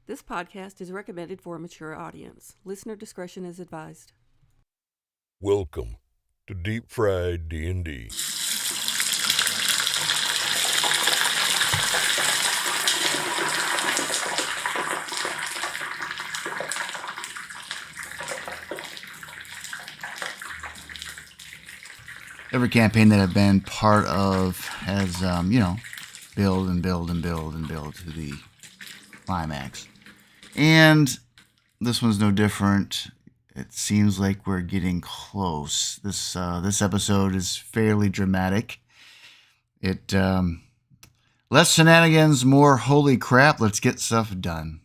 This podcast is recommended for a mature audience. Listener discretion is advised. Welcome to Deep Fried D&D. Every campaign that I've been part of has, build to the climax. And this one's no different. It seems like we're getting close. This episode is fairly dramatic. Less shenanigans, more holy crap. Let's get stuff done.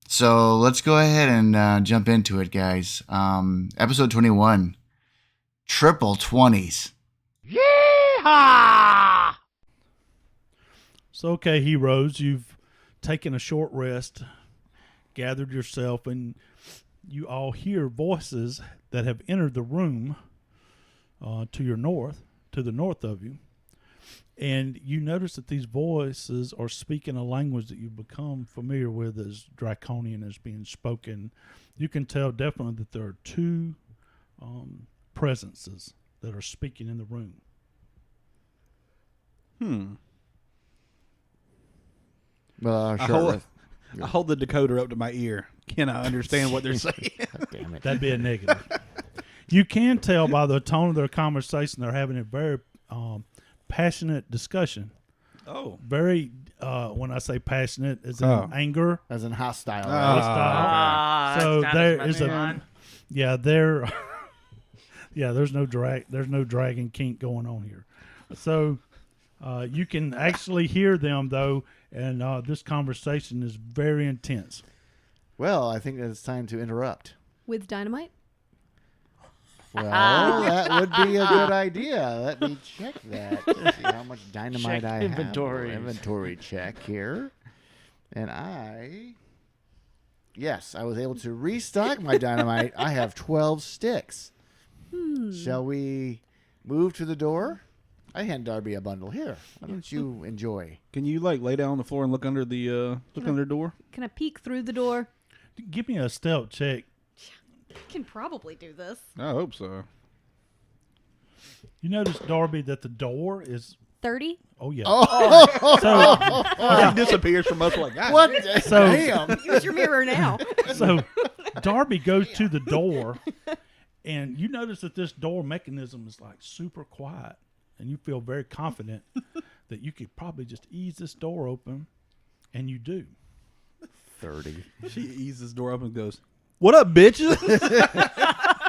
So let's go ahead and jump into it, guys. Episode 21. Triple 20s. Yeehaw! So, okay, heroes, you've taken a short rest, gathered yourself, and you all hear voices that have entered the room to the north of you. And you notice that these voices are speaking a language that you've become familiar with as Draconian is being spoken. You can tell definitely that there are two presences that are speaking in the room. Well, I hold the decoder up to my ear. Can I understand what they're saying? Damn it. That'd be a negative. You can tell by the tone of their conversation they're having a very passionate discussion. Oh. Very, when I say passionate, is in anger. As in hostile. Hostile. So there is there's no dragon kink going on here. So you can actually hear them though, and this conversation is very intense. Well, I think it's time to interrupt. With dynamite? Well, that would be a good idea. Let me check that. See how much dynamite I have. Inventory check here. And yes, I was able to restock my dynamite. I have 12 sticks. Shall we move to the door? I hand Darby a bundle here. Why don't you enjoy? Can you lay down on the floor and look under the door? Can I peek through the door? Give me a stealth check. I can probably do this. I hope so. You notice, Darby, that the door is 30? Oh yeah. He disappears from us like that. What? So, Damn. Use your mirror now. So Darby goes to the door, and you notice that this door mechanism is like super quiet, and you feel very confident that you could probably just ease this door open, and you do. 30. She eases the door up and goes, "What up, bitches?"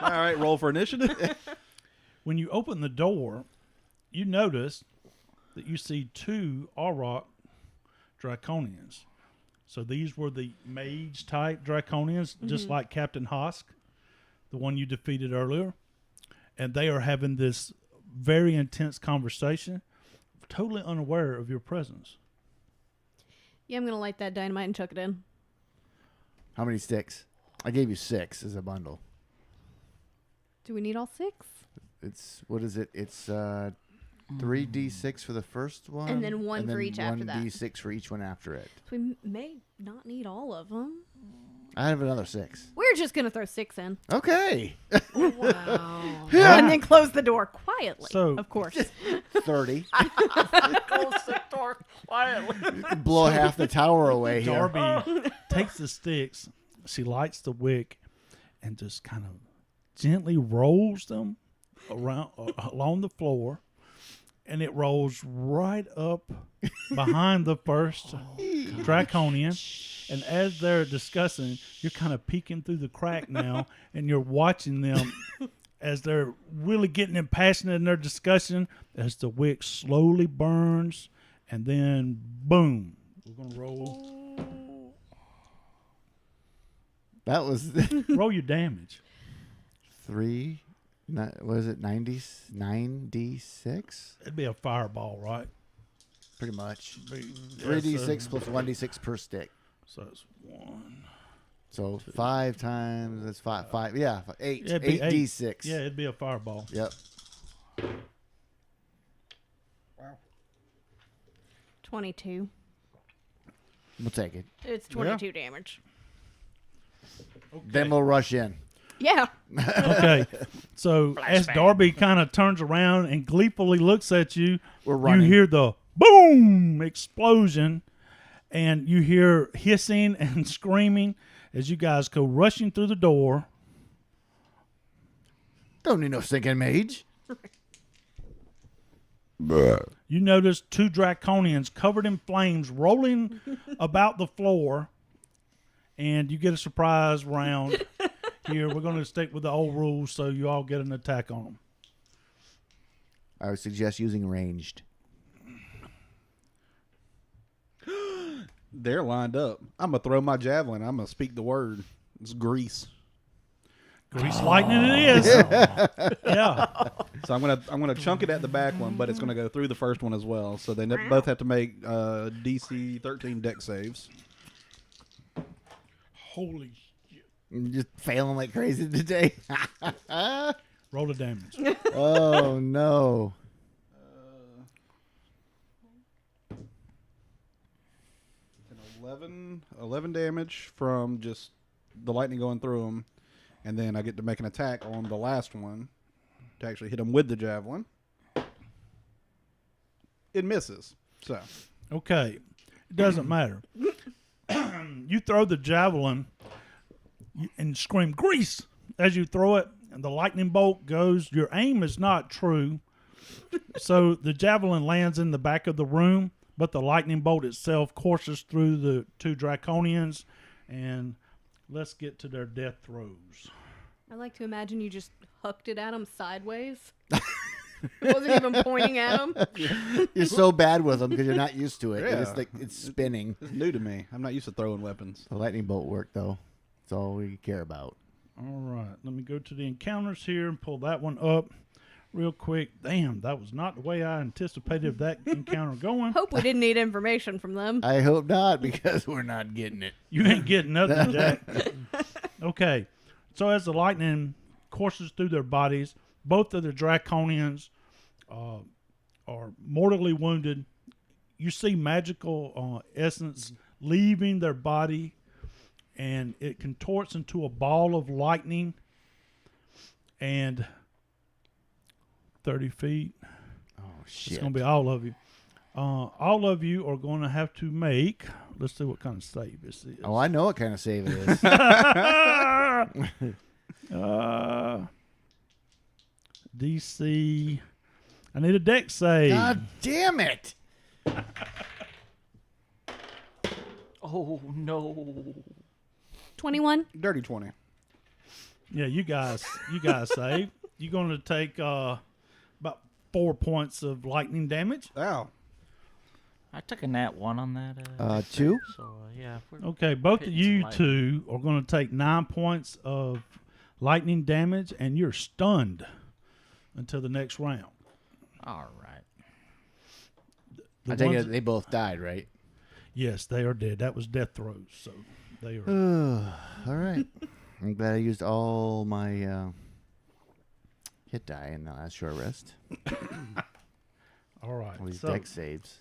All right, roll for initiative. When you open the door, you notice that you see two Auroch Draconians. So these were the mage-type Draconians, just like Captain Hosk, the one you defeated earlier. And they are having this very intense conversation, totally unaware of your presence. Yeah, I'm going to light that dynamite and chuck it in. How many sticks? I gave you 6 as a bundle. Do we need all 6? What is it? It's 3d6 for the first one. And then one for each after that. 1d6 for each one after it. So we may not need all of them. I have another 6. We're just going to throw 6 in. Okay. Wow. And then close the door quietly, So- of course. 30. Close the door quietly. You can blow half the tower away here. Darby takes the sticks, she lights the wick, and just kind of gently rolls them around along the floor, and it rolls right up behind the first Draconian. And as they're discussing, you're kind of peeking through the crack now, and you're watching them as they're really getting impassioned in their discussion as the wick slowly burns, and then boom, we're going to roll. That was Roll your damage. 3. What is it? 9d6? It'd be a fireball, right? Pretty much. 3d6 3d6 plus 1d6 per stick. So it's 1. So 5 times, that's 5. Yeah, 8. Yeah, it'd be 8d6. Yeah, it'd be a fireball. Yep. Wow. 22. We'll take it. It's 22 damage. Then we'll rush in. Yeah. Okay. So as Darby kind of turns around and gleefully looks at you, We're running. you hear the boom explosion, and you hear hissing and screaming as you guys go rushing through the door. Don't need no stinking mage. You notice 2 draconians covered in flames rolling about the floor, and you get a surprise round here. We're going to stick with the old rules, so you all get an attack on them. I would suggest using ranged. They're lined up. I'm gonna throw my javelin. I'm gonna speak the word. It's grease. Grease lightning it is. Yeah. So I'm gonna chunk it at the back one, but it's gonna go through the first one as well. So they both have to make DC 13 deck saves. Holy shit. I'm just failing like crazy today. Roll the damage. Oh, no. 11 damage from just the lightning going through them, and then I get to make an attack on the last one to actually hit him with the javelin. It misses. So Okay. It doesn't matter. You throw the javelin and scream, grease, as you throw it, and the lightning bolt goes. Your aim is not true. So the javelin lands in the back of the room, but the lightning bolt itself courses through the 2 draconians, and let's get to their death throes. I like to imagine you just hooked it at him sideways. It wasn't even pointing at him. You're so bad with them because you're not used to it. Yeah. It's like it's spinning. it's new to me. I'm not used to throwing weapons. The lightning bolt worked, though. That's all we care about. All right, let me go to the encounters here and pull that one up real quick. Damn, that was not the way I anticipated that encounter going. Hope we didn't need information from them. I hope not, because we're not getting it. You ain't getting nothing, Jack. Okay, so as the lightning courses through their bodies, both of the draconians are mortally wounded. You see magical essence leaving their body, and it contorts into a ball of lightning, and 30 feet. Oh, shit. It's going to be all of you. All of you are going to have to make, let's see what kind of save this is. Oh, I know what kind of save it is. DC. I need a deck save. God damn it. Oh, no. 21. Dirty 20. Yeah, you guys save. You're going to take about 4 points of lightning damage. Ow. I took a nat 1 on that. 2? So, yeah. if we're Okay, both of hitting you some two are going to take 9 points of lightning damage, and you're stunned until the next round. All right. I take it they both died, right? Yes, they are dead. That was death throes, so they are. All right. I'm glad I used all my hit die in the last short rest. All right. All these So, deck saves.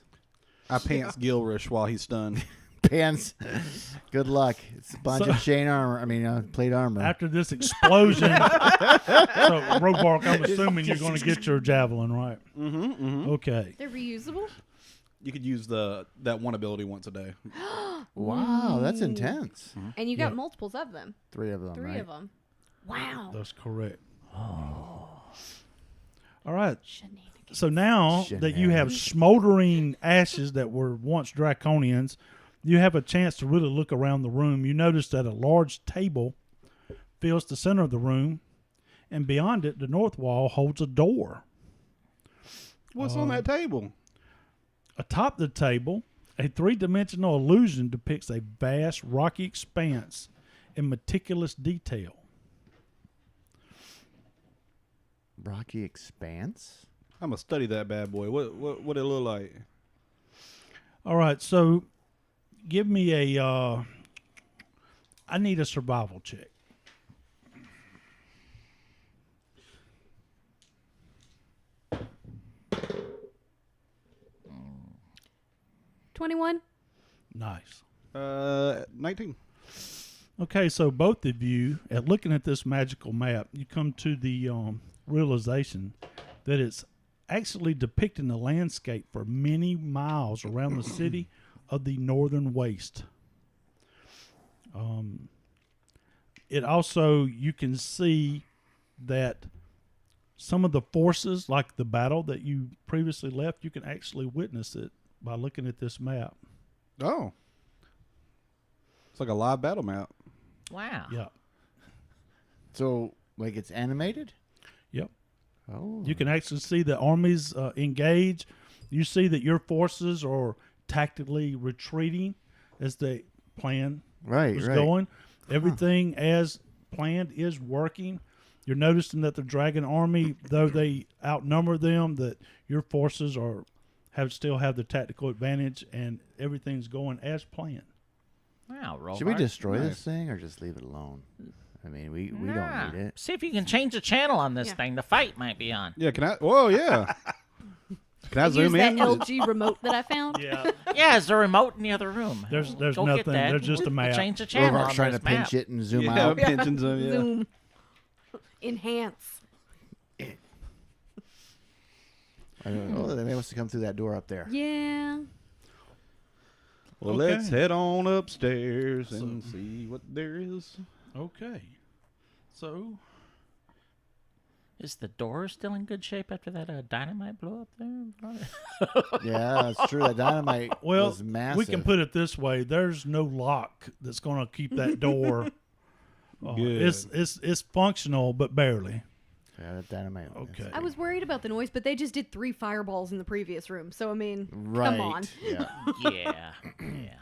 I pants Gilrish while he's stunned. Pants. Good luck. It's a bunch of chain armor. I mean, plate armor. after this explosion, so Robark, I'm assuming you're going to get your javelin, right? Mm-hmm. Okay. They're reusable? You could use that one ability once a day. Wow, that's intense. And you got Yeah. multiples of them. 3 of them, Three right? of them. Wow. That's correct. All right. Shenanigans. So now that you have smoldering ashes that were once draconians, you have a chance to really look around the room. You notice that a large table fills the center of the room, and beyond it, the north wall holds a door. What's on that table? Atop the table, a 3-dimensional illusion depicts a vast rocky expanse in meticulous detail. Rocky Expanse? I'm gonna study that bad boy. What it look like? All right, so give me a. I need a survival check. Mm. 21. Nice. 19. Okay, so both of you, at looking at this magical map, you come to the realization that it's actually depicting the landscape for many miles around the city of the Northern Waste. It also, you can see that some of the forces, like the battle that you previously left, you can actually witness it by looking at this map. Oh. It's like a live battle map. Wow. Yeah. So, like, it's animated? Yep. Oh. You can actually see the armies engage. You see that your forces are tactically retreating as the plan was going. Everything as planned is working. You're noticing that the dragon army, though they outnumber them, that your forces still have the tactical advantage, and everything's going as planned. Wow, roll Should we hard. destroy this thing or just leave it alone? I mean, we don't need it. See if you can change the channel on this thing. The fight might be on. Yeah, can I? Whoa, yeah. Can I Use zoom that in? LG remote that I found. Yeah. Yeah, is there a remote in the other room? There's Go get nothing. that. There's just a map. Change the channel Rovark's on trying this to pinch map. it and zoom Yeah, out. pinching zoom, yeah. Zoom. Enhance. Oh, they must have come through that door up there. Yeah. Well, Okay. let's head on upstairs and see what there is. Okay. So, Is the door still in good shape after that dynamite blew up there? Yeah, that's true. That dynamite well, was massive. we can put it this way: there's no lock that's going to keep that door. Good. It's functional, but barely. Yeah, that dynamite. Okay. I was worried about the noise, but they just did 3 fireballs in the previous room. So, I mean, Right. come on. Yeah. Yeah. Yeah.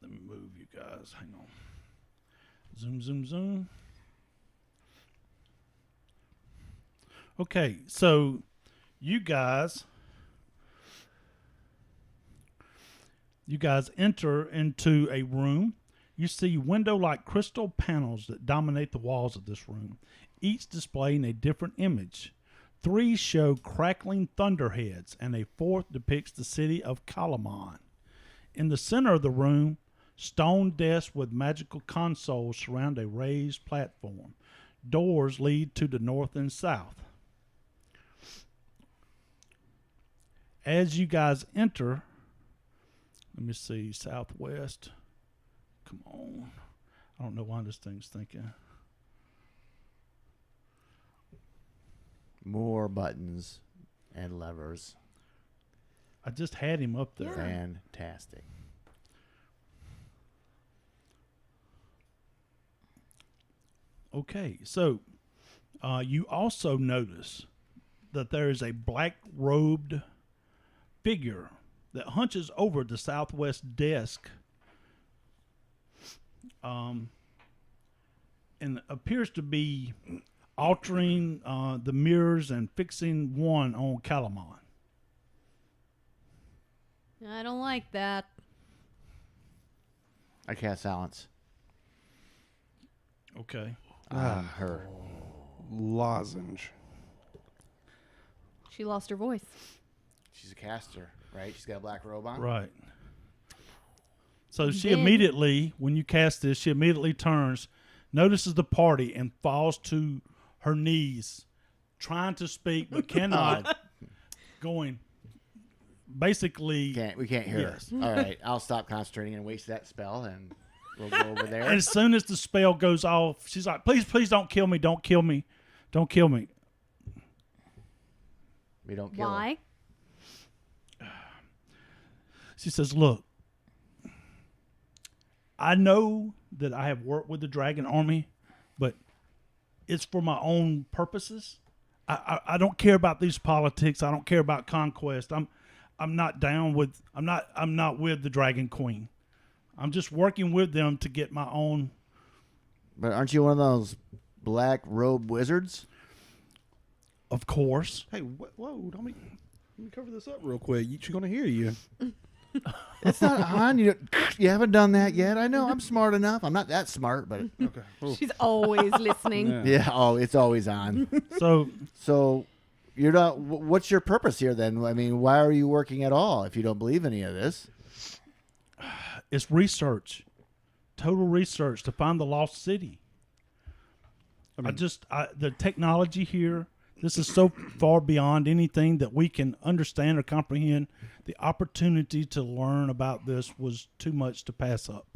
Let me move you guys. Hang on. Zoom, zoom, zoom. Okay, so you guys enter into a room. You see window-like crystal panels that dominate the walls of this room, each displaying a different image. 3 show crackling thunderheads, and a 4th depicts the city of Kalaman. In the center of the room, stone desks with magical consoles surround a raised platform. Doors lead to the north and south. As you guys enter, let me see, southwest. Come on. I don't know why this thing's thinking. More buttons and levers. I just had him up there. Fantastic. Okay, so you also notice that there is a black-robed figure that hunches over the southwest desk and appears to be altering the mirrors and fixing one on Kalaman. I don't like that. I cast silence. Okay. Her. Lozenge. She lost her voice. She's a caster, right? She's got a black robe on. Right. So she Then- immediately, when you cast this, she immediately turns, notices the party, and falls to her knees, trying to speak but cannot. Going, basically. We can't hear Yes. her. All right, I'll stop concentrating and waste that spell, and we'll go over there. And as soon as the spell goes off, she's like, "Please, please, don't kill me! Don't kill me! Don't kill me!" We don't kill her. Why? She says, "Look, I know that I have worked with the dragon army, but it's for my own purposes. I don't care about these politics. I don't care about conquest. I'm not down with. I'm not with the Dragon Queen. I'm just working with them to get my own." But aren't you one of those black robe wizards? Of course. Hey, whoa, let me cover this up real quick. She's going to hear you. It's not on. You haven't done that yet. I know. I'm smart enough. I'm not that smart, but Okay. She's always listening. Yeah. yeah. Oh, it's always on. So So, you're not. What's your purpose here then? I mean, why are you working at all if you don't believe any of this? It's research, total research to find the lost city. The technology here, this is so far beyond anything that we can understand or comprehend. The opportunity to learn about this was too much to pass up.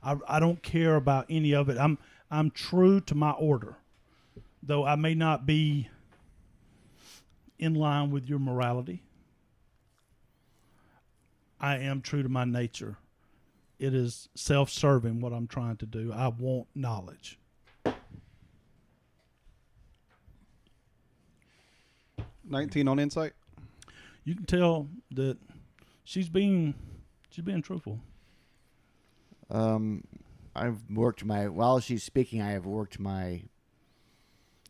I don't care about any of it. I'm true to my order, though I may not be in line with your morality. I am true to my nature. It is self-serving what I'm trying to do. I want knowledge. 19 on insight. You can tell that she's being truthful. I've worked while she's speaking, I have worked my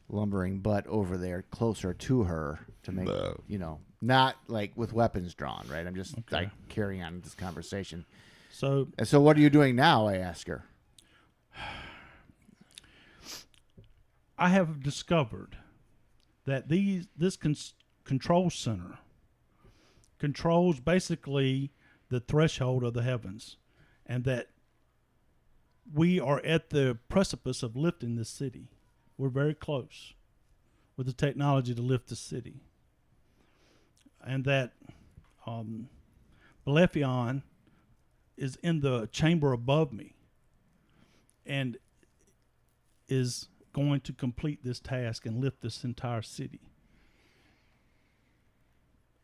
lumbering butt over there closer to her to make, not like with weapons drawn, right? I'm just like carrying on this conversation. So what are you doing now? I ask her. I have discovered that this control center controls basically the threshold of the heavens, and that we are at the precipice of lifting this city. We're very close with the technology to lift the city. And that Balefion is in the chamber above me and is going to complete this task and lift this entire city.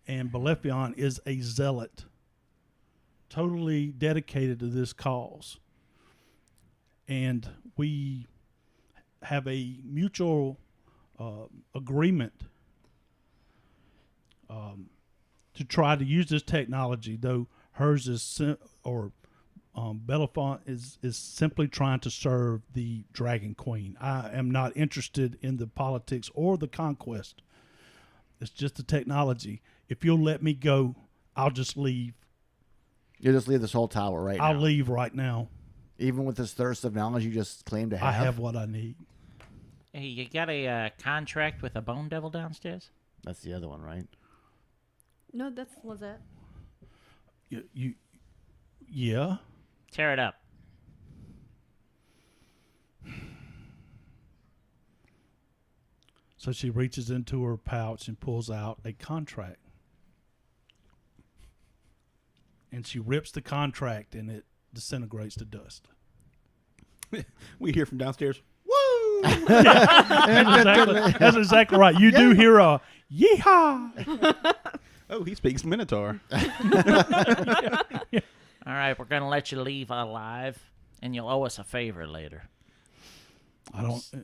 And Balefion is a zealot, totally dedicated to this cause. And we have a mutual agreement to try to use this technology, though hers is Balefion is simply trying to serve the Dragon Queen. I am not interested in the politics or the conquest. It's just the technology. If you'll let me go, I'll just leave. You'll just leave this whole tower right now? I'll leave right now. Even with this thirst of knowledge you just claim to have? I have what I need. Hey, you got a contract with a bone devil downstairs? That's the other one, right? No, that's Lizette. Yeah. Tear it up. So she reaches into her pouch and pulls out a contract. And she rips the contract and it disintegrates to dust. We hear from downstairs. Woo! That's exactly right. You do hear a yeehaw. Oh, he speaks Minotaur. All right, we're going to let you leave alive, and you'll owe us a favor later.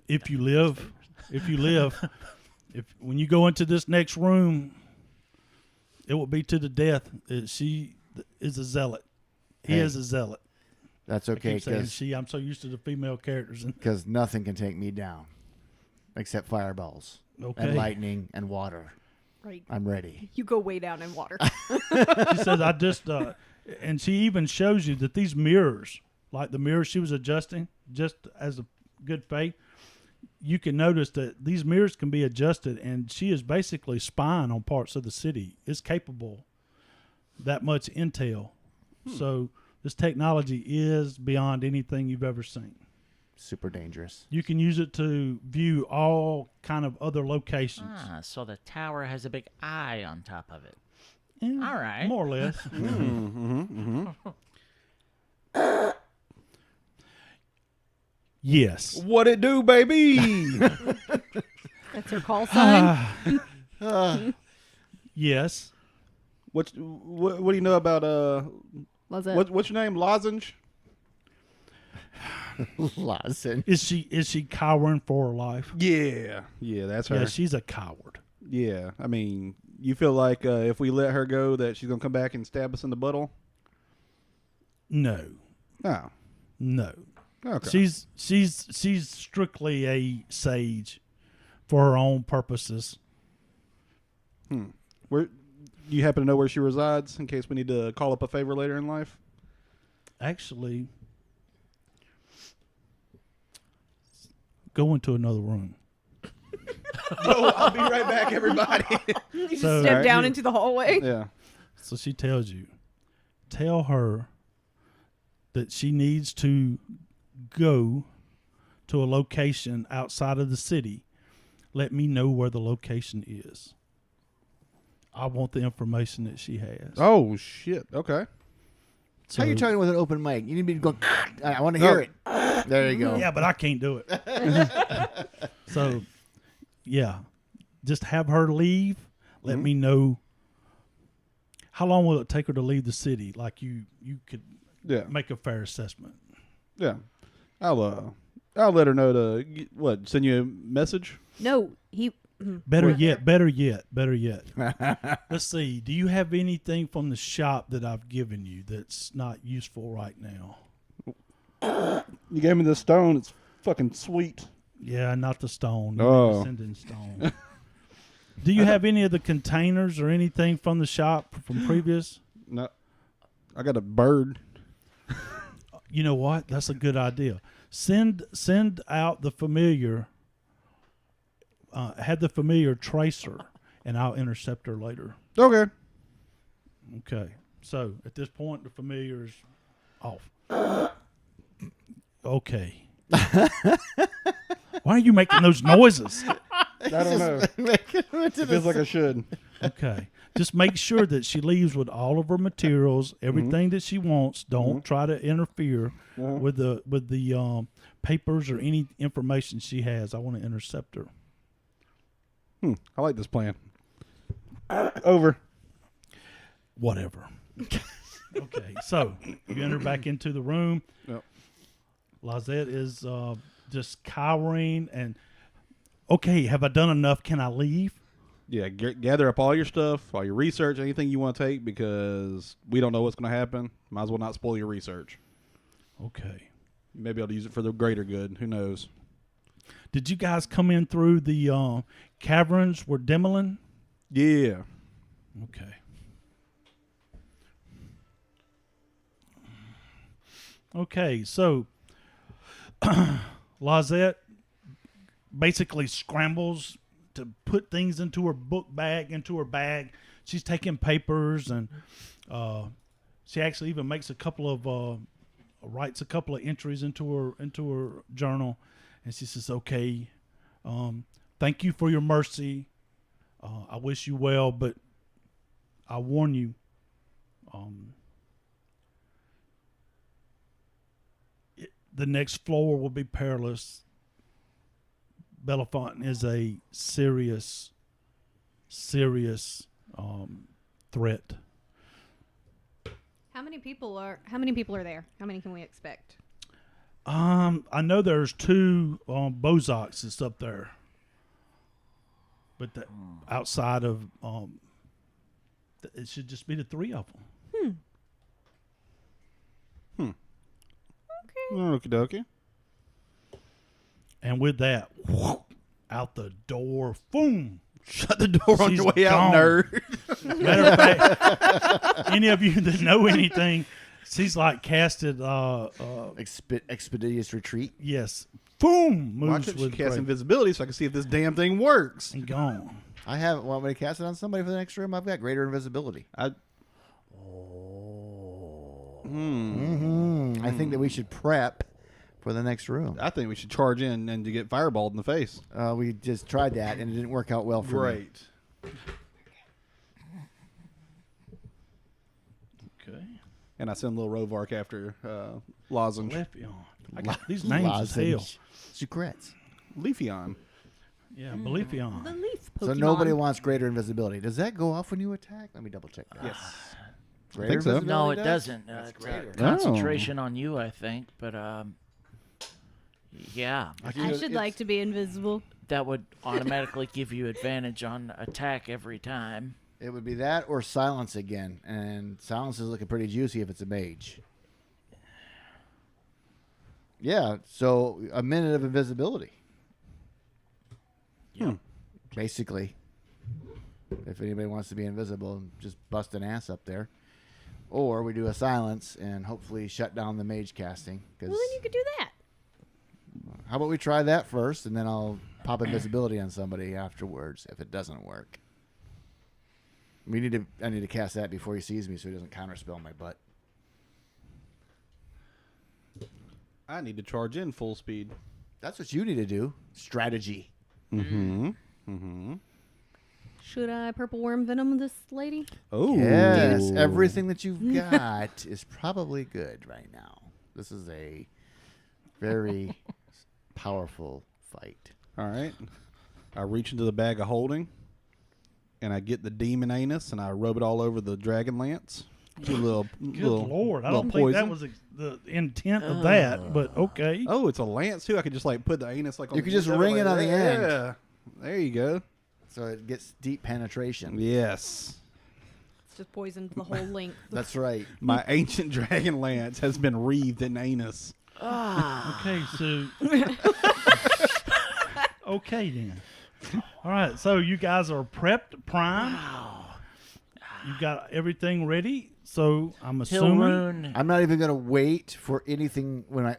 If you live, when you go into this next room, it will be to the death. She is a zealot. He is a zealot. That's okay, because I'm so used to the female characters. Because nothing can take me down except fireballs and lightning and water. Right. I'm ready. You go way down in water. She says, I just, and she even shows you that these mirrors, like the mirrors she was adjusting, just as a good faith, you can notice that these mirrors can be adjusted, and she is basically spying on parts of the city. It's capable that much intel. So this technology is beyond anything you've ever seen. Super dangerous. You can use it to view all kind of other locations. So the tower has a big eye on top of it. Yeah, all right. More or less. Yes. What it do, baby? That's her call sign? Yes. What do you know about what's your name? Lozenge? Lozenge. Is she cowering for her life? Yeah, that's her. Yeah, she's a coward. Yeah, I mean, you feel like if we let her go, that she's gonna come back and stab us in the butthole? No. Oh. No. Okay. She's strictly a sage for her own purposes. Where do you happen to know where she resides in case we need to call up a favor later in life? Actually, go into another room. No, I'll be right back, everybody. You just So- step Alright, down you- into the hallway. Yeah. So she tells you, tell her that she needs to go to a location outside of the city. Let me know where the location is. I want the information that she has. Oh shit. Okay. So, How are you talking with an open mic? You need me to go. I want to hear it. There you go. Yeah, but I can't do it. So, yeah, just have her leave. Let me know. How long will it take her to leave the city? Like you could Yeah. make a fair assessment. Yeah. I'll let her know to send you a message. No, he. Better yet. Let's see. Do you have anything from the shop that I've given you that's not useful right now? You gave me the stone. It's fucking sweet. Yeah, not the stone. You Oh. need to send in stone. Do you have any of the containers or anything from the shop from previous? No. I got a bird. You know what? That's a good idea. Send out the familiar. Have the familiar trace her, and I'll intercept her later. Okay. Okay. So at this point, the familiar's off. Okay. Why are you making those noises? I don't know. It feels like I should. Okay. Just make sure that she leaves with all of her materials, everything that she wants. Don't try to interfere with the papers or any information she has. I want to intercept her. I like this plan. Over. Whatever. Okay. So you enter back into the room. Yep. Lizette is just cowering and, okay, have I done enough? Can I leave? Yeah, gather up all your stuff, all your research, anything you want to take, because we don't know what's going to happen. Might as well not spoil your research. Okay. You may be able to use it for the greater good. Who knows? Did you guys come in through the caverns where Demolin? Yeah. Okay. Okay, so Lizette basically scrambles to put things into her bag. She's taking papers, and she actually even makes a couple of writes a couple of entries into her journal, and she says, "Okay, thank you for your mercy. I wish you well, but I warn you, the next floor will be perilous. Belafonte is a serious threat." How many people are there? How many can we expect? I know there's two Bozaks that's up there, but outside of it should just be the three of them. Okie dokie. And with that, out the door, boom. Shut the door on She's your way out, gone. nerd. Matter of fact, any of you that know anything, she's like casted. Expeditious retreat. Yes, boom, Why moves couldn't she with cast grace invisibility so I can see if this damn thing works? and gone. I haven't. Want me to cast it on somebody for the next room? I've got greater invisibility. I I think that we should prep for the next room. think we should charge in and to get fireballed in the face. We just tried that, and it didn't work out well for me. Great. Okay, And I send little Rovark after Lozenge. Lefion. I got these names as hell. Secrets. Leafeon. Yeah, Belifion. The leaf Pokemon. So nobody wants greater invisibility. Does that go off when you attack? Let me double check that. Yes. Greater think so. No, invisibility it does? doesn't. That's It's greater. concentration on you, I think. But yeah, I should like to be invisible. that would automatically give you advantage on attack every time. It would be that or silence again, and silence is looking pretty juicy if it's a mage. Yeah, so a minute of invisibility. Yeah. Basically. If anybody wants to be invisible, just bust an ass up there. Or we do a silence and hopefully shut down the mage casting. 'Cause Well, then you could do that. how about we try that first, and then I'll pop invisibility on somebody afterwards if it doesn't work. I need to cast that before he sees me so he doesn't counterspell my butt. I need to charge in full speed. That's what you need to do. Strategy. Mm-hmm. Mm-hmm. Should I purple worm venom this lady? Oh. Yes, everything that you've got is probably good right now. This is a very powerful fight. All right. I reach into the bag of holding, and I get the demon anus, and I rub it all over the dragon lance. Good Lord. I don't think that was the intent of that, but okay. Oh, it's a lance, too. I could just, put the anus, on You could the just end of ring it on the end. Yeah. There you go. So it gets deep penetration. Yes. It's just poisoned the whole length. That's right. My ancient dragon lance has been wreathed in anus. Okay, so... okay, then. All right, so you guys are prepped, primed. You got everything ready. So I'm assuming... Hilrune. I'm not even going to wait for anything. When I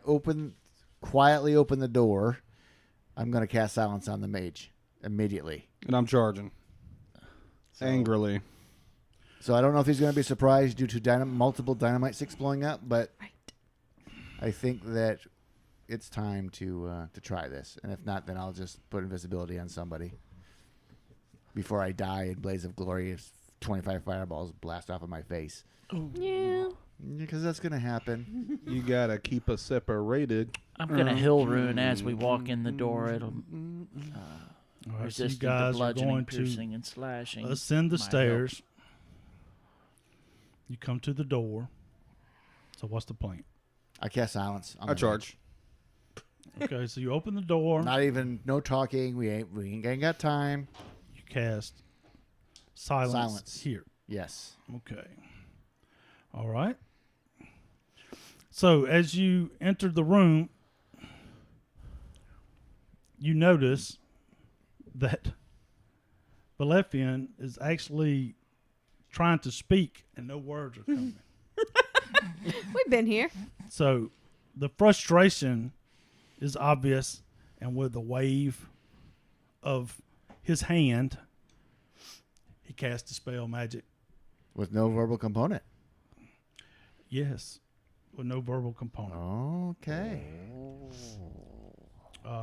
quietly open the door, I'm going to cast silence on the mage immediately. And I'm charging. Angrily. So I don't know if he's going to be surprised due to multiple dynamite sticks blowing up, but I think that it's time to try this. And if not, then I'll just put invisibility on somebody before I die in blaze of glory. If 25 fireballs blast off of my face. Yeah. Because that's going to happen. You got to keep us separated. I'm going to Hilrune as we walk in the door. It'll All right, so you resist the guys are bludgeoning, going piercing, to and slashing. ascend the might stairs. You come to the door. So what's the plan? I cast silence. On I the charge. Okay, so you open the door. No talking. We ain't got time. You cast silence here. Yes. Okay. All right. So as you enter the room, you notice that Balefian is actually trying to speak and no words are coming. We've been here. So the frustration is obvious, and with a wave of his hand, he casts a spell magic. With no verbal component. Yes, with no verbal component. Okay.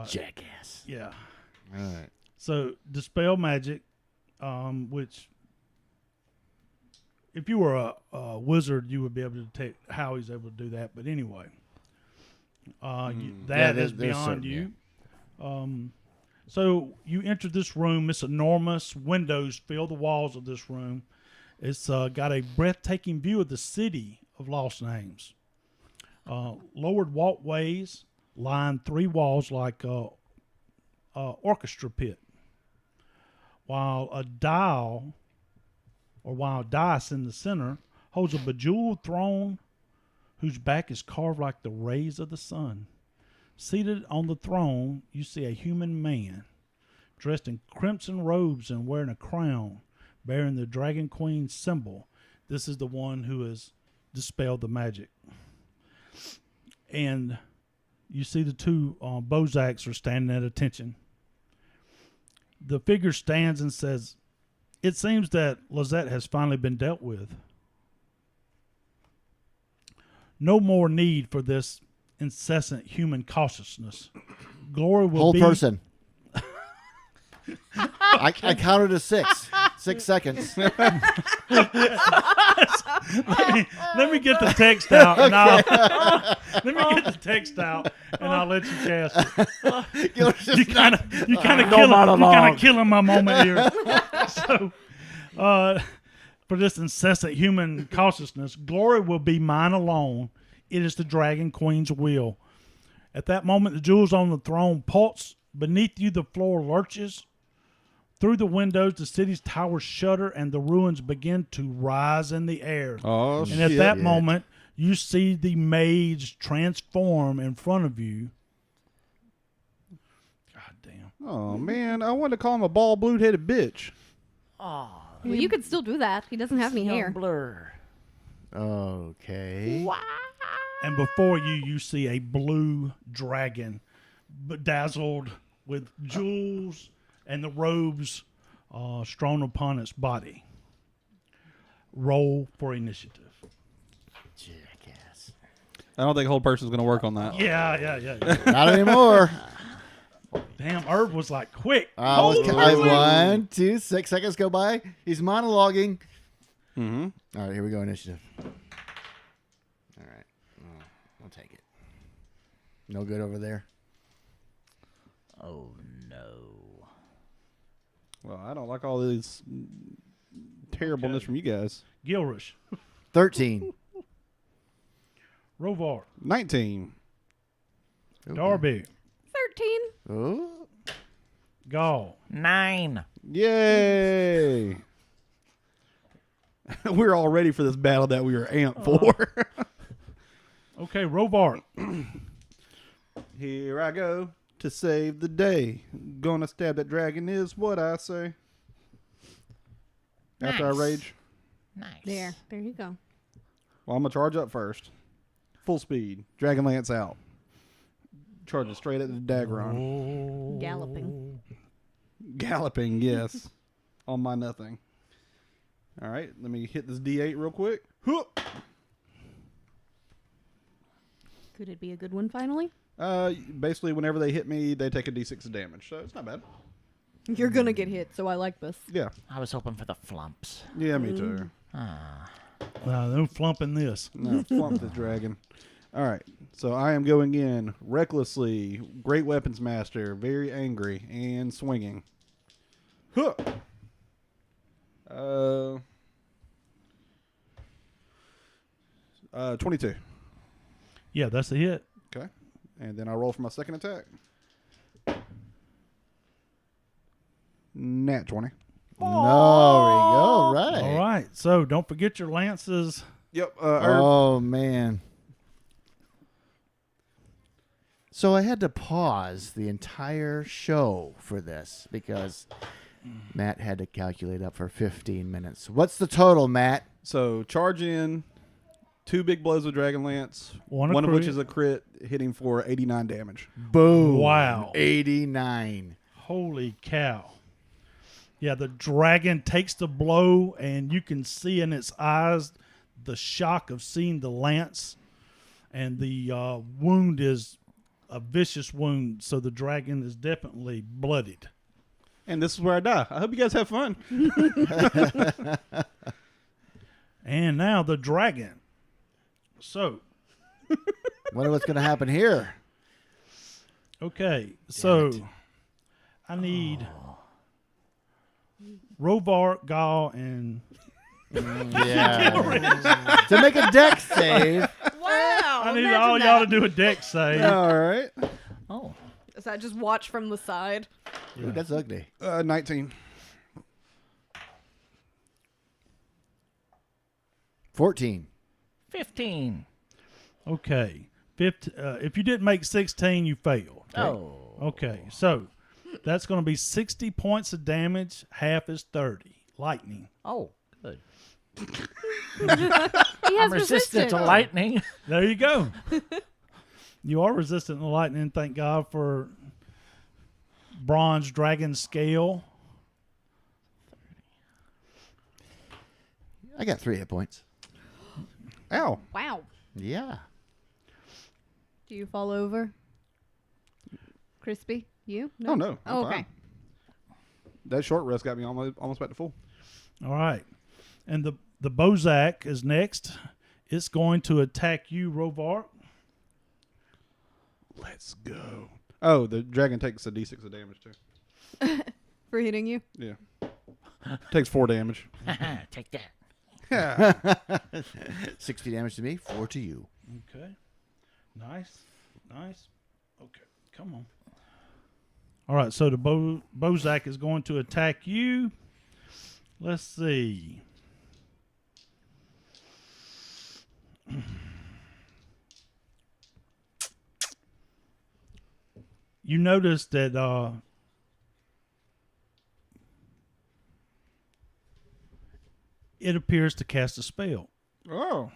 Jackass. Yeah. All right. So dispel magic, which if you were a wizard, you would be able to take how he's able to do that. But anyway, that is beyond you. So you enter this room. It's enormous. Windows fill the walls of this room. It's got a breathtaking view of the city of Lost Names. Lowered walkways line three walls like a orchestra pit, while a dice in the center holds a bejeweled throne whose back is carved like the rays of the sun. Seated on the throne, you see a human man dressed in crimson robes and wearing a crown bearing the Dragon Queen symbol. This is the one who has dispelled the magic. And you see the two Bozaks are standing at attention. The figure stands and says, "It seems that Lizette has finally been dealt with. No more need for this incessant human cautiousness. Glory will Whole be..." person. I counted to 6. 6 seconds. Let me get the text out, and let me get the text out, and I'll let you cast it. You kind of killing my moment here. So, for this incessant human cautiousness, glory will be mine alone. It is the Dragon Queen's will. At that moment, the jewels on the throne pulse. Beneath you, the floor lurches. Through the windows, the city's towers shudder, and the ruins begin to rise in the air. Oh, and at that moment, you see the mage transform in front of you. God damn. Oh, man. I wanted to call him a bald, blue-headed bitch. Well, you could still do that. He doesn't have any hair. Blur. Okay. And before you, you see a blue dragon, bedazzled with jewels and the robes strewn upon its body. Roll for initiative. Jackass. I don't think a whole person's going to work on that. Yeah. Not anymore. Damn, Herb was like, quick. Let's Holy count. moly. 1, 2, 6 seconds go by. He's monologuing. Mm-hmm. All right, here we go. Initiative. All right. I'll take it. No good over there. Oh no. Well, I don't like all this terribleness Okay. from you guys. Gilrish. 13. Rovar. 19. Darby. 13. Oh. Gall. 9. Yay! We're all ready for this battle that we were amped for. Okay, Rovar. Here I go to save the day. Gonna stab that dragon is what I say. After I Nice. rage. Nice. There you go. Well, I'm gonna charge up first. Full speed. Dragon Lance out. Charging straight at the Dagron. Galloping. Galloping, yes. On my nothing. All right, let me hit this D8 real quick. Whoop. Could it be a good one finally? Basically, whenever they hit me, they take a D6 of damage, so it's not bad. You're gonna get hit, so I like this. Yeah, I was hoping for the flumps. yeah, me too. No flumping this. No, flump the dragon. All right, so I am going in recklessly, great weapons master, very angry, and swinging. Huh. 22. Yeah, that's a hit. Okay, and then I roll for my second attack. Nat 20. No, there you go. Right. All right. So don't forget your lances. Yep. Oh, man. So I had to pause the entire show for this because Matt had to calculate up for 15 minutes. What's the total, Matt? So charge in, 2 big blows with Dragon Lance, One a one of which crit. is a crit, hitting for 89 damage. Boom. Wow. 89. Holy cow. Yeah, the dragon takes the blow, and you can see in its eyes the shock of seeing the lance. And the wound is a vicious wound, so the dragon is definitely bloodied. And this is where I die. I hope you guys have fun. And now the dragon. So, Wonder what's going to happen here. okay, so I need Rovar, Gall, and Yeah. To make a deck save. Wow! I need imagine all that. y'all to do a deck save. All right. Oh. Is that just watch from the side? Ooh, that's ugly. 19. 14. 15. Okay. If you didn't make 16, you failed. Oh. Okay, so that's going to be 60 points of damage. Half is 30. Lightning. Oh, good. He has I'm resistant to lightning. There you go. You are resistant to lightning. Thank God for bronze dragon scale. I got 3 hit points. Ow. Wow. Yeah. Do you fall over? Crispy? You? Oh, no. I'm Oh, okay. fine. That short rest got me almost back to full. All right. And the Bozak is next. It's going to attack you, Rovar. Let's go. Oh, the dragon takes a D6 of damage, too. For hitting you? Yeah. Takes 4 damage. Take that. 60 damage to me, 4 to you. Okay. Nice. Okay. Come on. All right. So the Bozak is going to attack you. Let's see. You notice that it appears to cast a spell. Oh.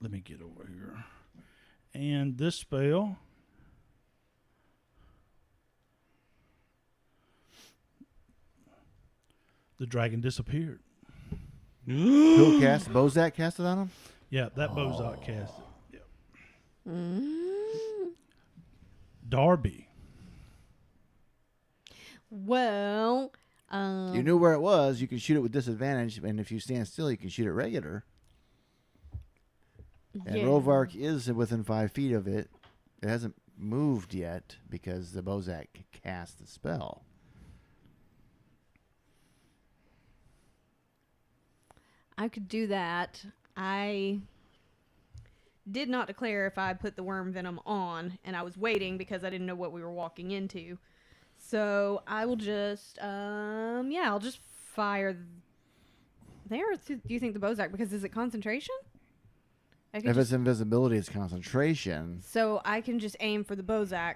Let me get over here. And this spell the dragon disappeared. Who cast? Bozak cast it on him? Yeah, that Bozak cast it. Yep. Mm. Darby. Well, You knew where it was. You can shoot it with disadvantage, and if you stand still, you can shoot it regular. And yeah. Rovark is within 5 feet of it. It hasn't moved yet because the Bozak cast the spell. I could do that. I did not declare if I put the worm venom on, and I was waiting because I didn't know what we were walking into. So I will just, I'll just fire there. Do you think the Bozak, because is it concentration? I can If just, it's invisibility, it's concentration. so I can just aim for the Bozak,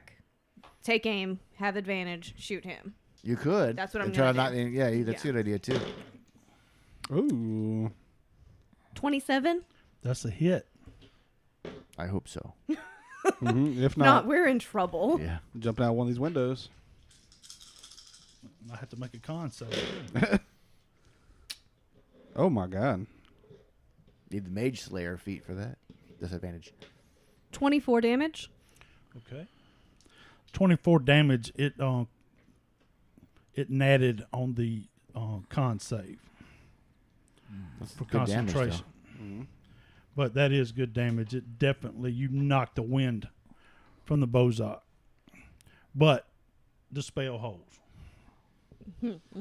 take aim, have advantage, shoot him. You could. That's what I'm and try gonna to do. Yeah, that's Yeah. a good idea too. Ooh. 27? That's a hit. I hope so. If Not, not, we're in trouble. Yeah. jumping out one of these windows. I have to make a con save. Oh my god. Need the Mage Slayer feat for that. Disadvantage. 24 damage. Okay. 24 damage. It natted on the con save That's for good damage, though. concentration. But that is good damage. It definitely, you knocked the wind from the Bozak. But the spell holds.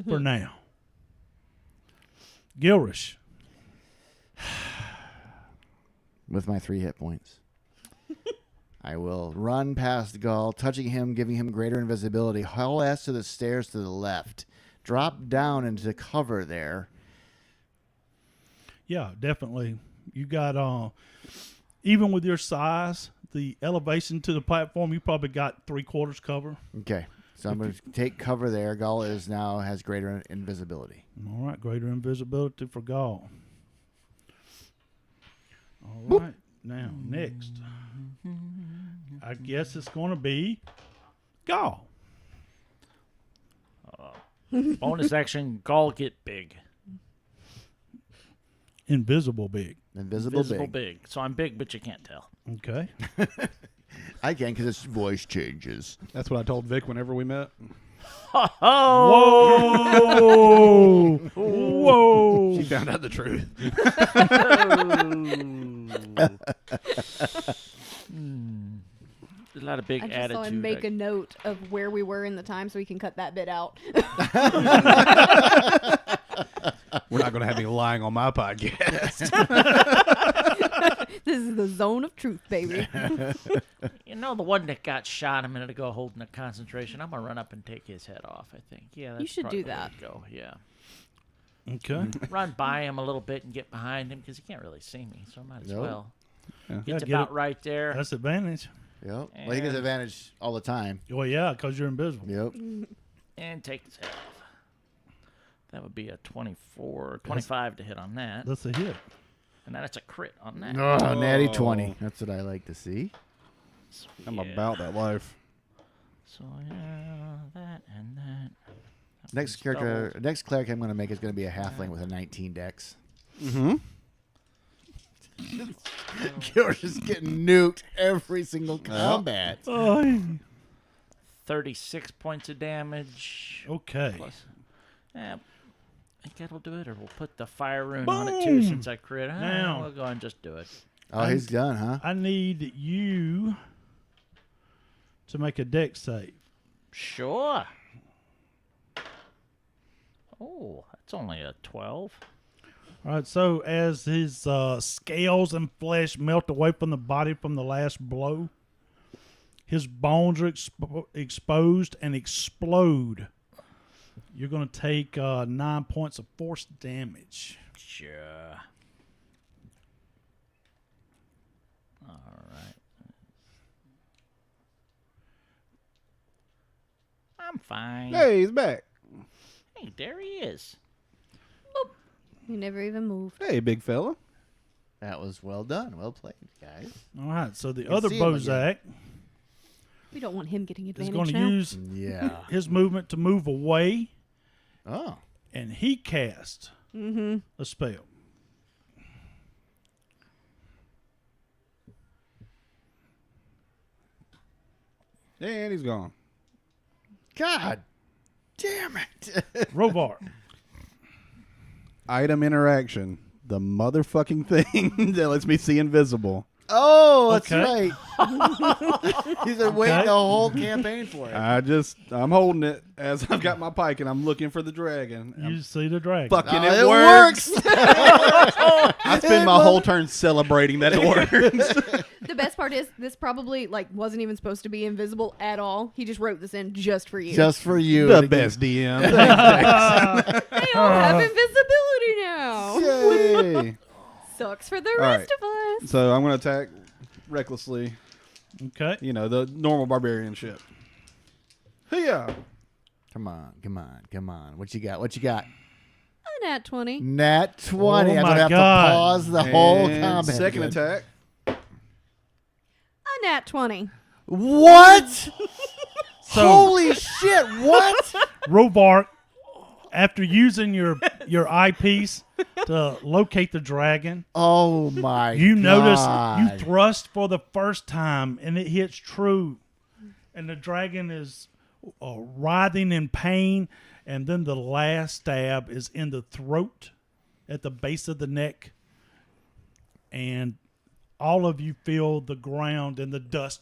For now. Gilrish. With my 3 hit points. I will run past Gull, touching him, giving him greater invisibility. Haul ass to the stairs to the left. Drop down into cover there. Yeah, definitely. You got, even with your size, the elevation to the platform, you probably got 3/4 cover. Okay. So I'm going to take cover there. Gull has greater invisibility. All right, greater invisibility for Gaul. All right, now next, I guess it's going to be Gaul. Bonus action, Gall get big. Invisible big. Invisible Visible big. big. So I'm big, but you can't tell. Okay. I can because its voice changes. That's what I told Vic whenever we met. Whoa! Whoa! She found out the truth. There's a lot of big I just attitude. saw him make a note of where we were in the time so we can cut that bit out. We're not going to have any lying on my podcast. This is the zone of truth, baby. You know, the one that got shot a minute ago holding a concentration. I'm gonna run up and take his head off. I think. Yeah, that's should probably do the way that. to go. Yeah, Okay. run by him a little bit and get behind him because he can't really see me. So I might as Nope. well. Yeah. Gets Yeah, get about it. right there. That's advantage. Yep. Well, he gets And- advantage all the time. Well, yeah, because you're invisible. Yep. And take his head off. That would be a 24, 25 to hit on that. That's a hit. And then it's a crit on that. Oh, natty 20. That's what I like to see. I'm Yeah. about that life. So, yeah, that and that. That Next one's character, doubled. next cleric I'm going to make is going to be a halfling with a 19 dex. Mm-hmm. You're just getting nuked every single combat. Oh, 36 points of damage. okay. Plus, I think that'll do it, or we'll put the fire rune on it too Boom! since I crit. Now. We'll go and just do it. Oh, he's done, huh? I need you to make a dex save. Sure. Oh, that's only a 12. All right, so as his scales and flesh melt away from the body from the last blow, his bones are exposed and explode. You're going to take 9 points of force damage. Sure. All right. I'm fine. Hey, he's back. Hey, there he is. You never even moved. Hey, big fella. That was well done. Well played, guys. All right, so the Can other see him Bozak We don't want him getting is advantage going to now. use Yeah. his movement to move away, Oh. and he cast a spell. And he's gone. God damn it. Rovar. Item interaction. The motherfucking thing that lets me see invisible. Oh, that's Okay. right. He's been waiting Okay. the whole campaign for it. I'm holding it as I've got my pike and I'm looking for the dragon. You see the dragon. Fucking Oh, it it works. works. I spend my whole turn celebrating that it works. The best part is this probably wasn't even supposed to be invisible at all. He just wrote this in just for you. Just for you. The to best DM. They all have invisibility now. Yay. Sucks for the All rest of us. So I'm going to attack recklessly. Okay. You know, the normal barbarian shit. Yeah. Come on. What you got? A nat 20. Nat 20. Oh I'm going my to have God. to pause the whole And combat. second again. attack. A nat 20. What? So Holy shit, what? Rovar, after using your eyepiece to locate the dragon, Oh my you notice you God. thrust for the first time and it hits true, and the dragon is writhing in pain, and then the last stab is in the throat at the base of the neck, and all of you feel the ground and the dust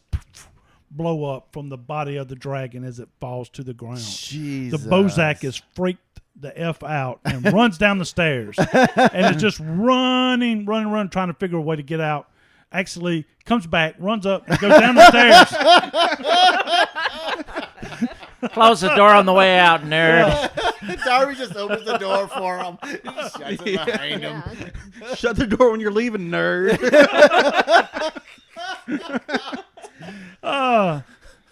blow up from the body of the dragon as it falls to the ground. Jesus. The Bozak is freaked the F out and runs down the stairs and is just running, trying to figure a way to get out. Actually, comes back, runs up, and goes down the stairs. Close the door on the way out, nerd. Darby just opens the door for him. He just shuts it behind him. Yeah. Shut the door when you're leaving, nerd.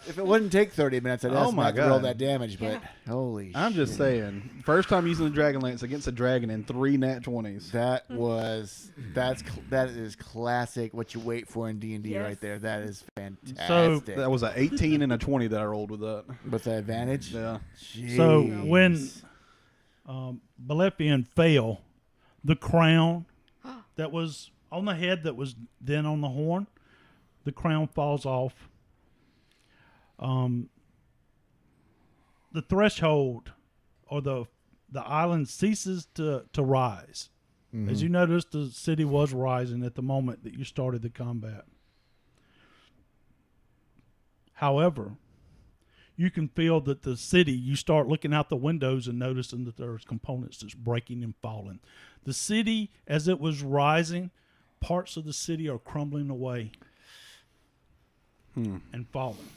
If it wouldn't take 30 minutes, I'd Oh ask my not to roll God. that damage, but holy shit. I'm just saying. First time using the Dragonlance against a dragon in 3 nat 20s. That is classic what you wait for in D&D Yes. right there. That is fantastic. That was a 18 and a 20 that I rolled with that. with the advantage? Yeah. So Jeez. when Balefian fell, the crown that was on the head that was then on the horn, the crown falls off. The threshold or the island ceases to rise. As you noticed, the city was rising at the moment that you started the combat. However, you can feel that the city, you start looking out the windows and noticing that there's components that's breaking and falling. The city, as it was rising, parts of the city are crumbling away and falling.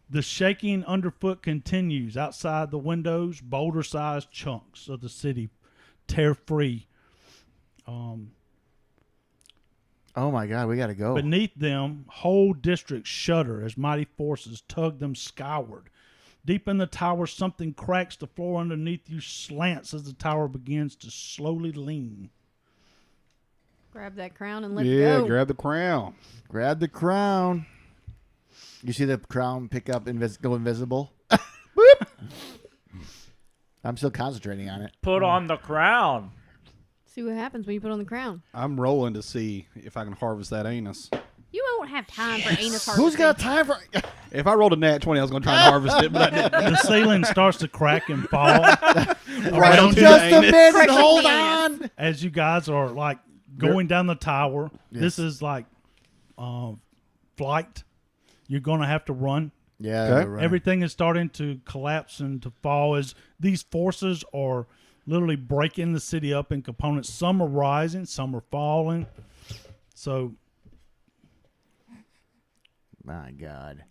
The shaking underfoot continues. Outside the windows, boulder-sized chunks of the city tear free. Oh my God, we got to go. Beneath them, whole districts shudder as mighty forces tug them skyward. Deep in the tower, something cracks. The floor underneath you slants as the tower begins to slowly lean. Grab that crown and let's Yeah, go. grab the crown. Grab the crown. You see the crown pick up, go invisible? I'm still concentrating on it. Put on the crown. See what happens when you put on the crown. I'm rolling to see if I can harvest that anus. You won't have time for anus harvesting. Who's got time for... If I rolled a nat 20, I was going to try and harvest it, but I didn't. The ceiling starts to crack and fall. Right around onto you the Just a anus. minute, Crushing hold the anus. on. as you guys are like going down the tower. Yes. This is like flight. You're going to have to run. Yeah, Okay. right. Everything is starting to collapse and to fall as these forces are literally breaking the city up in components. Some are rising, some are falling. So My God.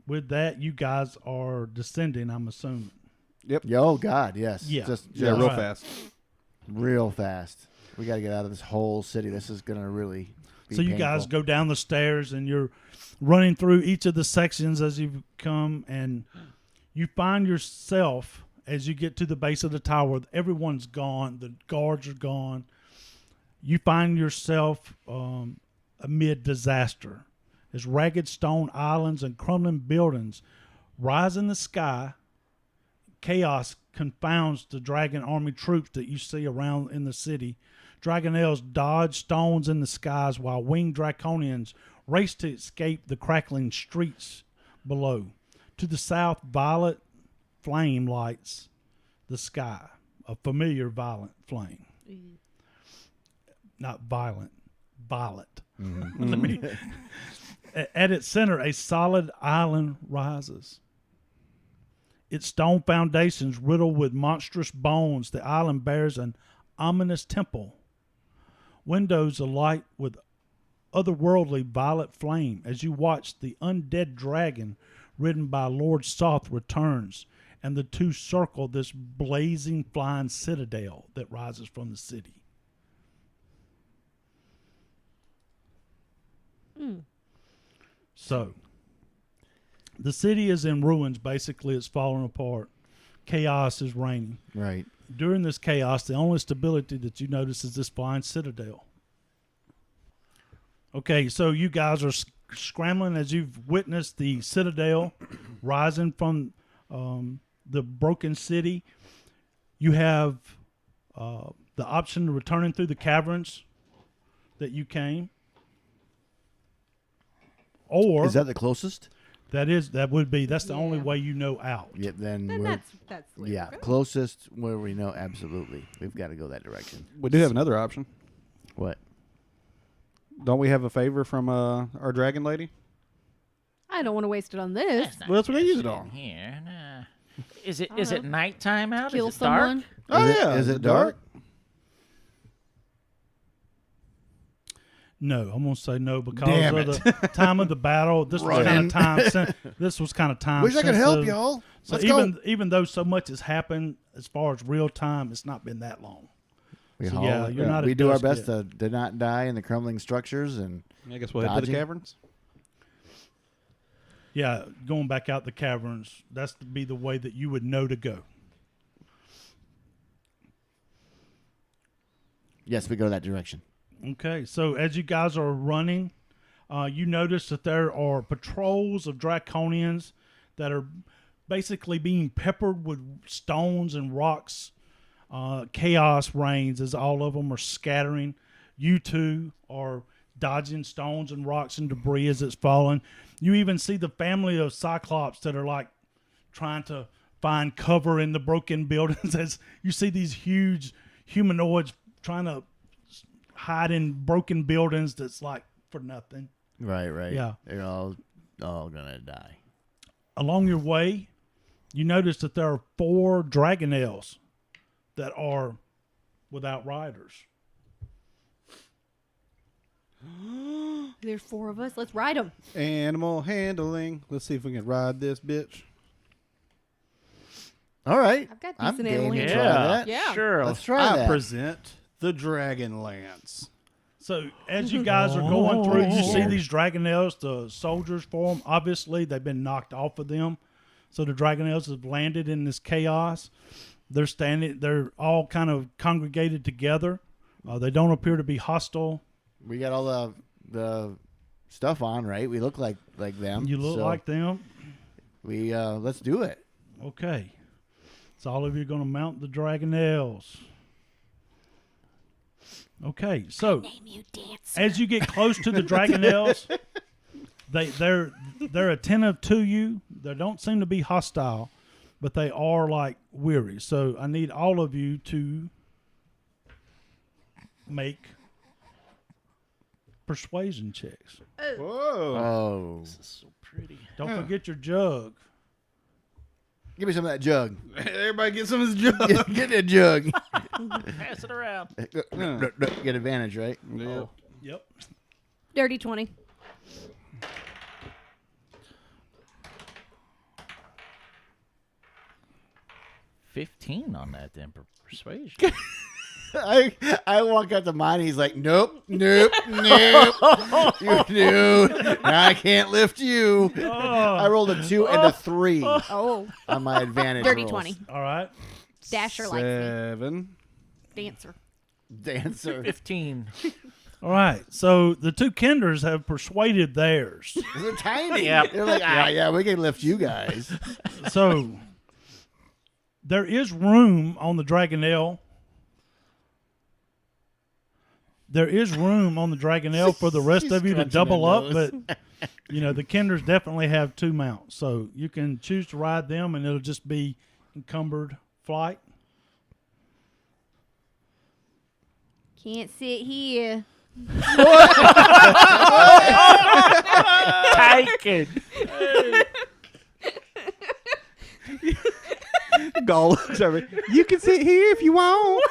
with that, you guys are descending, I'm assuming. Yo, God, yes. Yeah. Just Yeah, real Alright. fast. real fast. We got to get out of this whole city. This is going to really be So you guys painful. go down the stairs and you're running through each of the sections as you come, and you find yourself as you get to the base of the tower. Everyone's gone. The guards are gone. you find yourself amid disaster as ragged stone islands and crumbling buildings rise in the sky. Chaos confounds the dragon army troops that you see around in the city. Dragonels dodge stones in the skies while winged draconians race to escape the crackling streets below. To the south, violet flame lights the sky, a familiar violent flame. Not violent, violet. Let me- At its center, a solid island rises. Its stone foundations riddled with monstrous bones, the island bears an ominous temple. Windows alight with otherworldly violet flame as you watch the undead dragon ridden by Lord Soth returns, and the two circle this blazing flying citadel that rises from the city. So, the city is in ruins. Basically, it's falling apart. Chaos is reigning. Right. During this chaos, the only stability that you notice is this flying citadel. Okay, so you guys are scrambling as you've witnessed the citadel rising from the broken city. You have the option of returning through the caverns that you came. Or Is that the closest? that's the only way you know out. Yep. Then Then we're, that's the way to yeah, go. closest where we know absolutely. We've got to go that direction. We do have another option. What? Don't we have a favor from our dragon lady? I don't want to waste it on this. That's not Well, that's what I use it in on. Here, nah. Is it I don't know. nighttime out? Kill is it dark? someone. Oh, Is it- yeah. is it dark? No, I'm gonna say no because Damn of the time of the battle. This was kind of time. This was kind of time. Wish I could help sensitive. y'all. So Let's even though so much has happened as far as real time, it's not been that long. We So, haul yeah, it. you're not at We do our dusk best to not die in the crumbling structures, and I guess we'll head to the Dodging. caverns. Yeah, going back out the caverns. That's to be the way that you would know to go. yes, we go that direction. Okay, so as you guys are running, you notice that there are patrols of draconians that are basically being peppered with stones and rocks. Chaos reigns as all of them are scattering. You two are dodging stones and rocks and debris as it's falling. You even see the family of Cyclops that are like trying to find cover in the broken buildings as you see these huge humanoids trying to hide in broken buildings that's like for nothing. Right, right. Yeah. They're all gonna die. Along your way, you notice that there are 4 dragonels that are without riders. There's 4 of us. Let's ride them. Animal handling. Let's see if we can ride this bitch. All right. I've got I'm decent game animal to handling. try that. Yeah. Sure. Let's try I that. present the Dragon Lance. So as you guys are going through, you see Oh. these dragonels, the soldiers for them. Obviously, they've been knocked off of them. So the dragonels have landed in this chaos. They're standing. They're all kind of congregated together. They don't appear to be hostile. We got all the stuff on, right? We look like them. You look so like them. we let's do it. Okay. So all of you are going to mount the dragonels. Okay, so as you get close to the dragonels, they're attentive to you. They don't seem to be hostile, but they are like weary. So I need all of you to make persuasion checks. Whoa. Oh, This is so pretty. Don't forget your jug. give me some of that jug. Everybody get some of this jug. Get that jug. Pass it around. Get advantage, right? Yeah. Yep. Dirty 20. $15 on that then for persuasion. I walk out to mine. He's like, nope, nope, nope. Dude, I can't lift you. I rolled a 2 and a 3 Oh. on my advantage. Dirty rolls. 20. All right. Dasher likes me. 7. Dancer. Dancer. 15. All right. So the two kinders have persuaded theirs. They're tiny. Yep. They're like, yeah, we can lift you guys. So there is room on the Dragonelle. There is room on the Dragonelle for the rest of you to Scratching double their up, nose. but the kinders definitely have 2 mounts. So you can choose to ride them, and it'll just be encumbered flight. Can't sit here. Taken. Gall looks over. You can sit here if you want.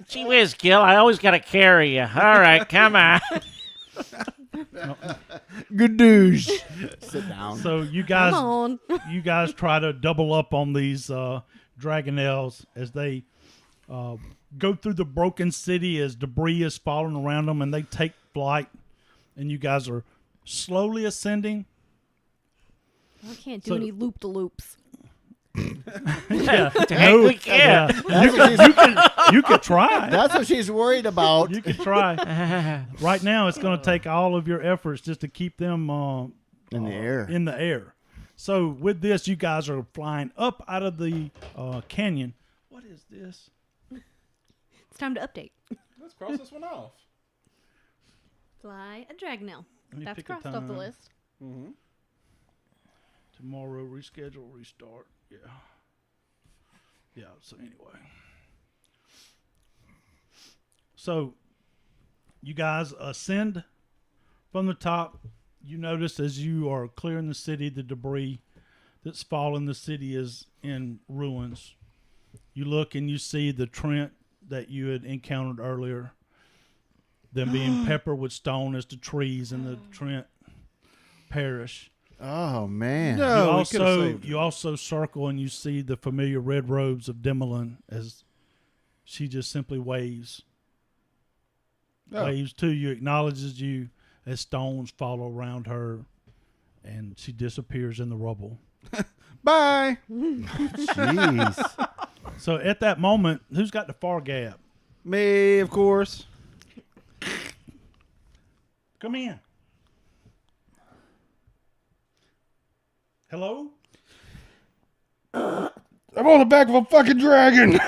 Gee whiz, Gil, I always got to carry you. All right, come on. Good news. Sit down. So you Come guys, on. you guys try to double up on these Dragonelles as they go through the broken city as debris is falling around them, and they take flight, and you guys are slowly ascending. I can't do So- any loop-de-loops. Yeah, Dang, we can. you could try. That's what she's worried about. You could try. Right now, it's going to take all of your efforts just to keep them In the air. In the air. So with this, you guys are flying up out of the canyon. What is this? It's time to update. Let's cross this one off. Fly a Dragonelle. Let me That's pick a crossed off the time. list. Mm-hmm. Tomorrow, reschedule, restart. Yeah. Yeah, so anyway. So, you guys ascend from the top. You notice as you are clearing the city, the debris that's fallen, the city is in ruins. You look and you see the Trent that you had encountered earlier, them being peppered with stone as the trees in the Trent perish. Oh, man. No, we could've saved You also circle and you see the familiar red robes of Demelin as she just simply waves. Oh. Waves to you, acknowledges you as stones fall around her, and she disappears in the rubble. Bye. Jeez. So at that moment, who's got the far gap? Me, of course. Come in. Hello? I'm on the back of a fucking dragon.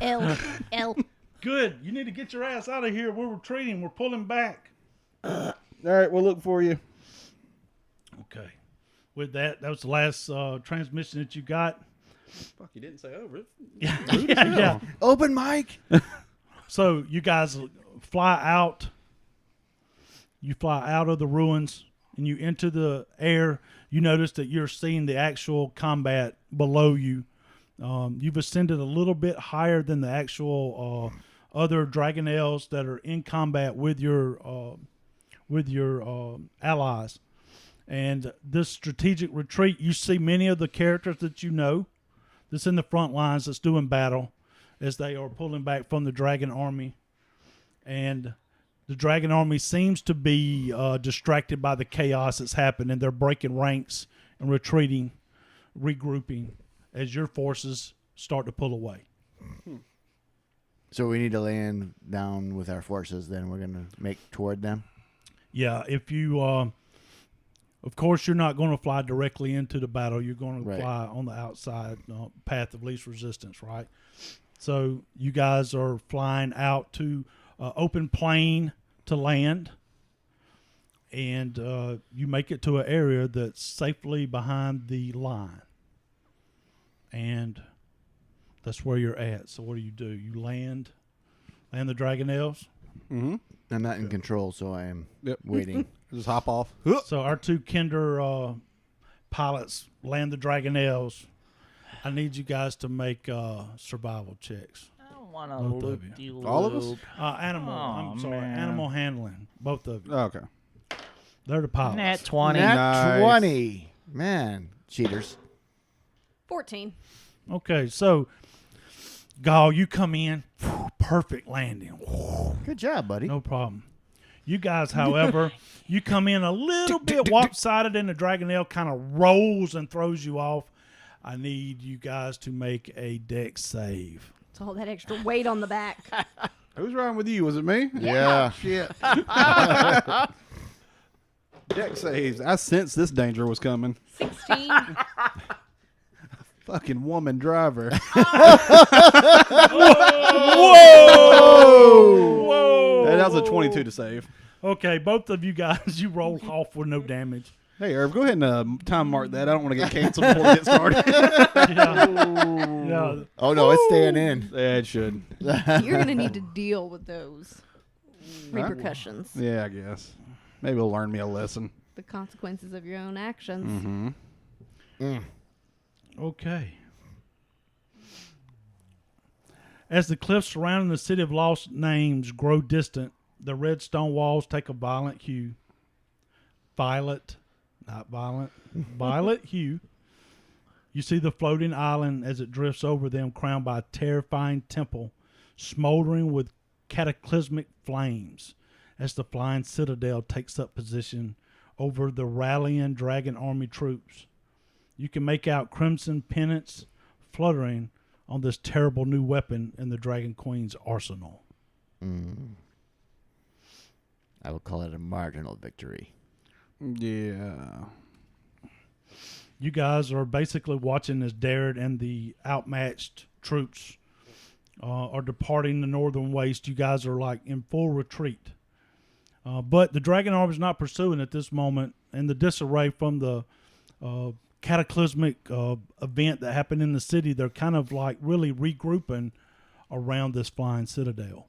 L. Good. You need to get your ass out of here. We're retreating. We're pulling back. All right, we'll look for you. Okay. With that, that was the last transmission that you got. Fuck, you didn't say over. Yeah. Open mic. So you guys fly out. You fly out of the ruins and you enter the air. You notice that you're seeing the actual combat below you. You've ascended a little bit higher than the actual other Dragonelles that are in combat with your allies. And this strategic retreat, you see many of the characters that you know that's in the front lines that's doing battle as they are pulling back from the dragon army. And the dragon army seems to be distracted by the chaos that's happened, and they're breaking ranks and retreating, regrouping as your forces start to pull away. So we need to land down with our forces, then we're going to make toward them? Yeah, if you, of course, you're not going to fly directly into the battle. You're going to Right. fly on the outside path of least resistance, right? So you guys are flying out to open plain to land, and you make it to an area that's safely behind the line. And that's where you're at. So what do? You land the Dragonelles. Mm-hmm. I'm not in control, so I am Yep. waiting. Just hop off. So our two Kinder pilots land the Dragonelles. I need you guys to make survival checks. I don't want to Both of loop you. you. All of us? Animal. Oh, I'm sorry. man. Animal handling. Both of you. Okay. They're the pilots. Nat 20. Nat Nice. 20. Man, cheaters. 14. Okay, so Gall, you come in. Perfect landing. Good job, buddy. No problem. You guys, however, you come in a little bit lopsided, and the Dragonelle kind of rolls and throws you off. I need you guys to make a dex save. It's all that extra weight on the back. Who's riding with you? Was it me? Yeah. Shit. Deck saves. I sensed this danger was coming. 16. Fucking woman driver. Whoa! That was a 22 to save. Okay, both of you guys, you roll off with no damage. Hey, Irv, go ahead and time mark that. I don't want to get canceled before we get started. Yeah. Oh no, it's staying in. Yeah, it should. You're going to need to deal with those repercussions, Yeah, I guess. Maybe it'll learn me a lesson. the consequences of your own actions. Mm-hmm. Okay. As the cliffs surrounding the city of lost names grow distant, the red stone walls take a violent hue. Violet, not violent, violet hue. You see the floating island as it drifts over them, crowned by a terrifying temple, smoldering with cataclysmic flames, as the flying citadel takes up position over the rallying dragon army troops. You can make out crimson pennants fluttering on this terrible new weapon in the Dragon Queen's arsenal. I would call it a marginal victory. Yeah. You guys are basically watching as Darrett and the outmatched troops are departing the northern waste. You guys are like in full retreat. But the Dragon Army is not pursuing at this moment, and the disarray from the cataclysmic event that happened in the city, they're kind of like really regrouping around this flying citadel.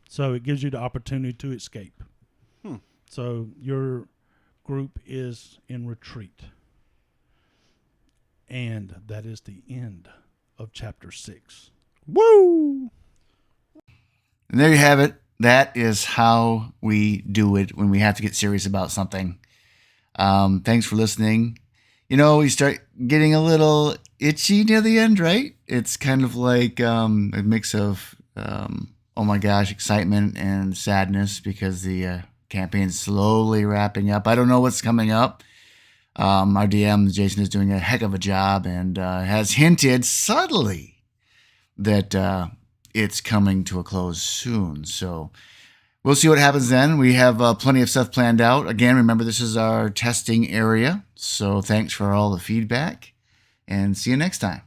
So it gives you the opportunity to escape. So your group is in retreat. And that is the end of chapter 6. Woo! And there you have it. That is how we do it when we have to get serious about something. Thanks for listening. You know, we start getting a little itchy near the end, right? It's kind of like a mix of, oh my gosh, excitement and sadness because the campaign's slowly wrapping up. I don't know what's coming up. Our DM, Jason, is doing a heck of a job and has hinted subtly that it's coming to a close soon. So we'll see what happens then. We have plenty of stuff planned out. Again, remember, this is our testing area. So thanks for all the feedback and see you next time.